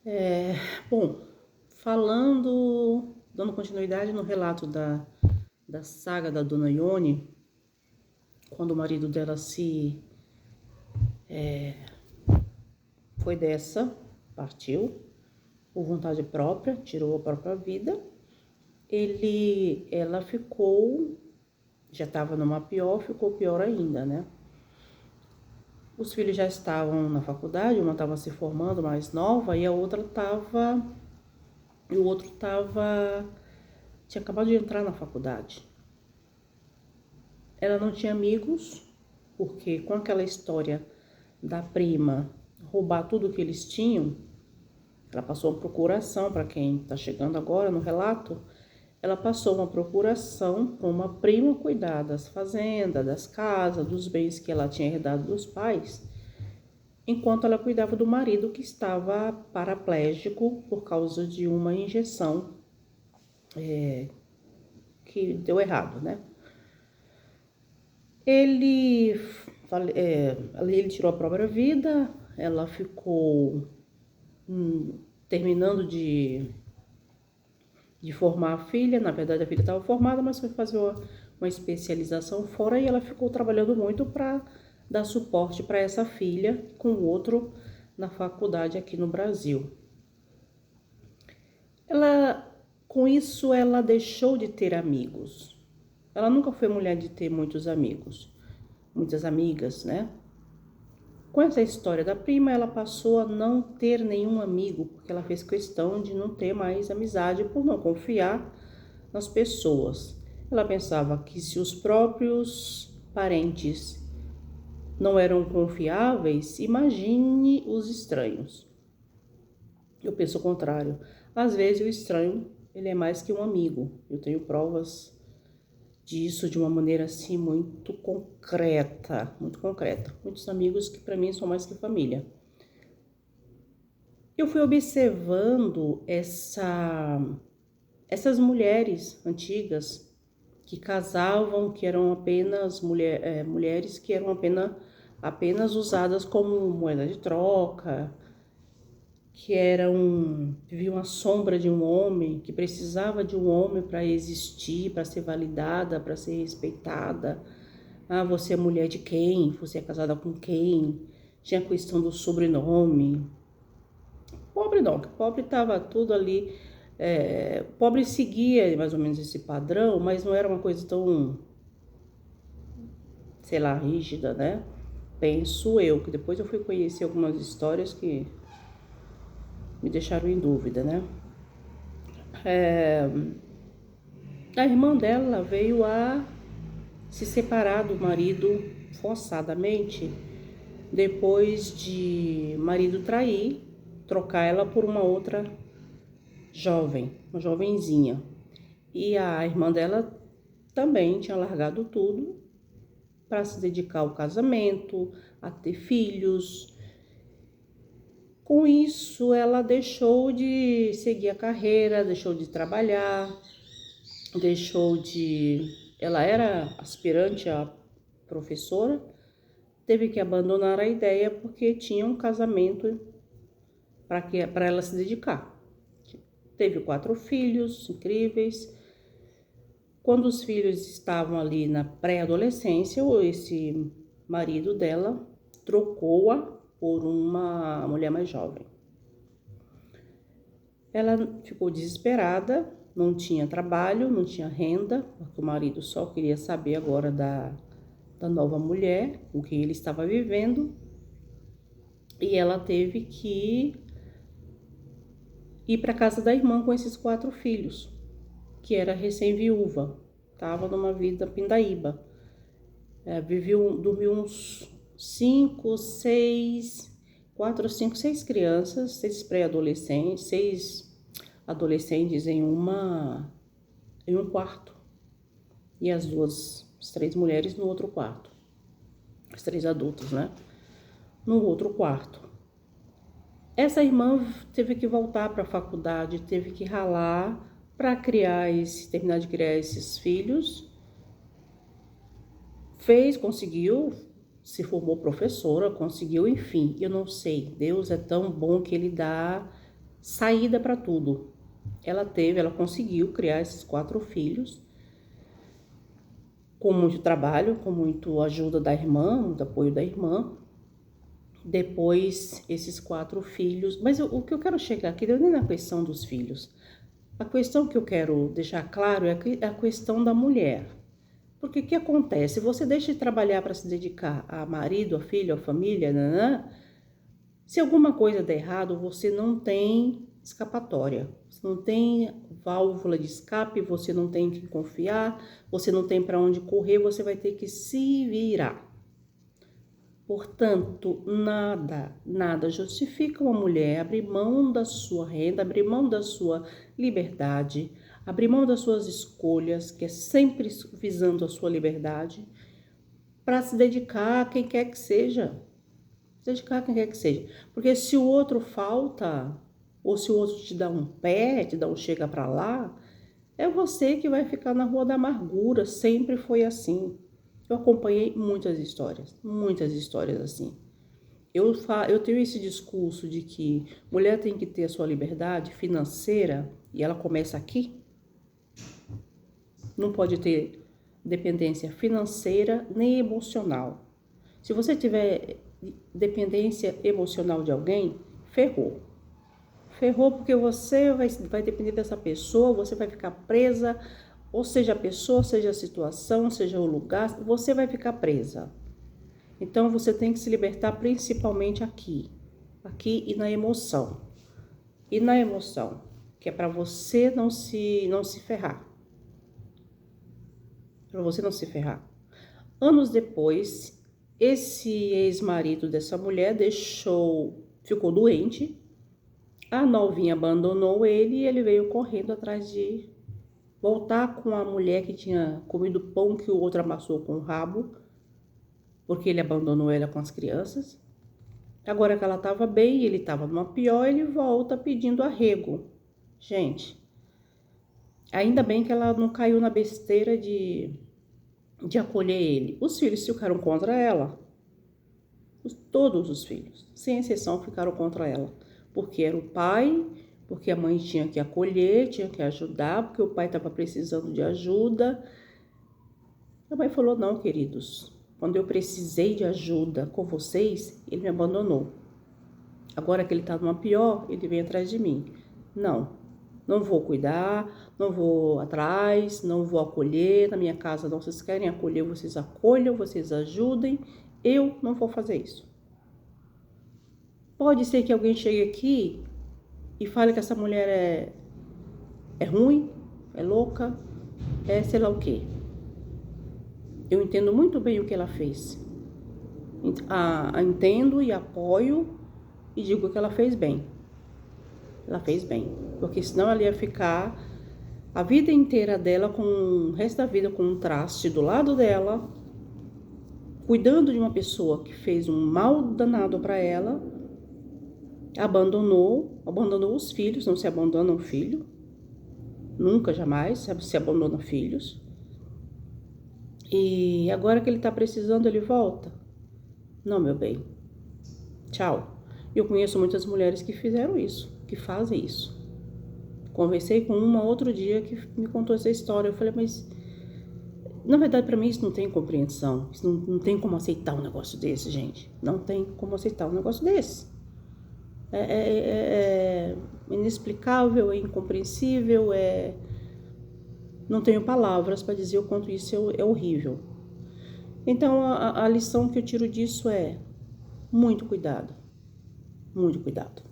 É, bom, dando continuidade no relato da saga da Dona Ione, quando o marido dela se foi dessa, partiu por vontade própria, tirou a própria vida, ela ficou, já estava numa pior, ficou pior ainda, né? Os filhos já estavam na faculdade, uma estava se formando mais nova e a outra estava, e o outro estava, tinha acabado de entrar na faculdade. Ela não tinha amigos, porque com aquela história da prima roubar tudo que eles tinham, ela passou uma procuração, para quem está chegando agora no relato, ela passou uma procuração para uma prima cuidar das fazendas, das casas, dos bens que ela tinha herdado dos pais, enquanto ela cuidava do marido que estava paraplégico por causa de uma injeção que deu errado, né? Ele, ele tirou a própria vida, ela ficou terminando de formar a filha. Na verdade, a filha estava formada, mas foi fazer uma especialização fora e ela ficou trabalhando muito para dar suporte para essa filha com o outro na faculdade aqui no Brasil. Com isso, ela deixou de ter amigos. Ela nunca foi mulher de ter muitos amigos, muitas amigas, né? Com essa história da prima, ela passou a não ter nenhum amigo, porque ela fez questão de não ter mais amizade por não confiar nas pessoas. Ela pensava que se os próprios parentes não eram confiáveis, imagine os estranhos. Eu penso o contrário. Às vezes o estranho, ele é mais que um amigo. Eu tenho provas disso de uma maneira assim muito concreta, muito concreta. Muitos amigos que para mim são mais que família. Eu fui observando essas mulheres antigas que casavam, que eram apenas mulheres que eram apenas usadas como moeda de troca, que viviam à sombra de um homem, que precisava de um homem para existir, para ser validada, para ser respeitada. Ah, você é mulher de quem? Você é casada com quem? Tinha a questão do sobrenome. Pobre não, que pobre estava tudo ali. Pobre seguia mais ou menos esse padrão, mas não era uma coisa tão, sei lá, rígida, né? Penso eu, que depois eu fui conhecer algumas histórias que me deixaram em dúvida, né? A irmã dela veio a se separar do marido forçadamente, depois de marido trair, trocar ela por uma outra jovem, uma jovenzinha. E a irmã dela também tinha largado tudo para se dedicar ao casamento, a ter filhos. Com isso, ela deixou de seguir a carreira, deixou de trabalhar, ela era aspirante a professora, teve que abandonar a ideia porque tinha um casamento para ela se dedicar. Teve 4 filhos incríveis. Quando os filhos estavam ali na pré-adolescência, esse marido dela trocou-a por uma mulher mais jovem. Ela ficou desesperada, não tinha trabalho, não tinha renda, porque o marido só queria saber agora da nova mulher, o que ele estava vivendo, e ela teve que ir para casa da irmã com esses 4 filhos, que era recém-viúva, estava numa vida pindaíba. Dormiu uns 5, 6, 4, 5, 6 crianças, 6 pré-adolescentes, 6 adolescentes em um quarto. E as 3 mulheres no outro quarto. As 3 adultas, né? No outro quarto. Essa irmã teve que voltar para a faculdade, teve que ralar para terminar de criar esses filhos. Conseguiu, se formou professora, conseguiu, enfim, eu não sei. Deus é tão bom que ele dá saída para tudo. Ela conseguiu criar esses 4 filhos com muito trabalho, com muito ajuda da irmã, muito apoio da irmã. Depois, esses 4 filhos... Mas o que eu quero chegar aqui não é nem na questão dos filhos. A questão que eu quero deixar claro é a questão da mulher. Porque o que acontece? Você deixa de trabalhar para se dedicar a marido, a filho, a família, nanã. Se alguma coisa der errado, você não tem escapatória. Você não tem válvula de escape, você não tem que confiar, você não tem para onde correr, você vai ter que se virar. Portanto, nada justifica uma mulher abrir mão da sua renda, abrir mão da sua liberdade, abrir mão das suas escolhas, que é sempre visando a sua liberdade, para se dedicar a quem quer que seja. Se dedicar a quem quer que seja. Porque se o outro falta, ou se o outro te dá um pé, te dá um chega para lá, é você que vai ficar na rua da amargura. Sempre foi assim. Eu acompanhei muitas histórias assim. Eu tenho esse discurso de que mulher tem que ter a sua liberdade financeira, e ela começa aqui. Não pode ter dependência financeira nem emocional. Se você tiver dependência emocional de alguém, ferrou. Ferrou porque você vai depender dessa pessoa, você vai ficar presa, ou seja a pessoa, seja a situação, seja o lugar, você vai ficar presa. Então você tem que se libertar principalmente aqui e na emoção. E na emoção, que é para você não se ferrar. Para você não se ferrar. Anos depois, esse ex-marido dessa mulher ficou doente. A novinha abandonou ele e ele veio correndo atrás de voltar com a mulher que tinha comido pão que o outro amassou com o rabo, porque ele abandonou ela com as crianças. Agora que ela estava bem, ele estava numa pior, ele volta pedindo arrego. Gente, ainda bem que ela não caiu na besteira de acolher ele. Os filhos ficaram contra ela. Todos os filhos, sem exceção, ficaram contra ela. Porque era o pai, porque a mãe tinha que acolher, tinha que ajudar, porque o pai estava precisando de ajuda. A mãe falou, não, queridos, quando eu precisei de ajuda com vocês, ele me abandonou. Agora que ele está numa pior, ele vem atrás de mim. Não vou cuidar, não vou atrás, não vou acolher. Na minha casa não, vocês querem acolher, vocês acolham, vocês ajudem. Eu não vou fazer isso. Pode ser que alguém chegue aqui e fale que essa mulher é ruim, é louca, é sei lá o quê. Eu entendo muito bem o que ela fez. Entendo e apoio e digo que ela fez bem. Ela fez bem, porque senão ela ia ficar a vida inteira dela, o resto da vida com um traste do lado dela, cuidando de uma pessoa que fez um mal danado para ela, abandonou os filhos, não se abandona um filho, nunca, jamais se abandona filhos. E agora que ele tá precisando, ele volta? Não, meu bem, tchau. Eu conheço muitas mulheres que fizeram isso, que fazem isso. Conversei com uma outro dia que me contou essa história. Eu falei, mas na verdade para mim isso não tem compreensão. Isso não tem como aceitar um negócio desse, gente. Não tem como aceitar um negócio desse. É inexplicável, é incompreensível, não tenho palavras para dizer o quanto isso é horrível. Então a lição que eu tiro disso é muito cuidado. Muito cuidado.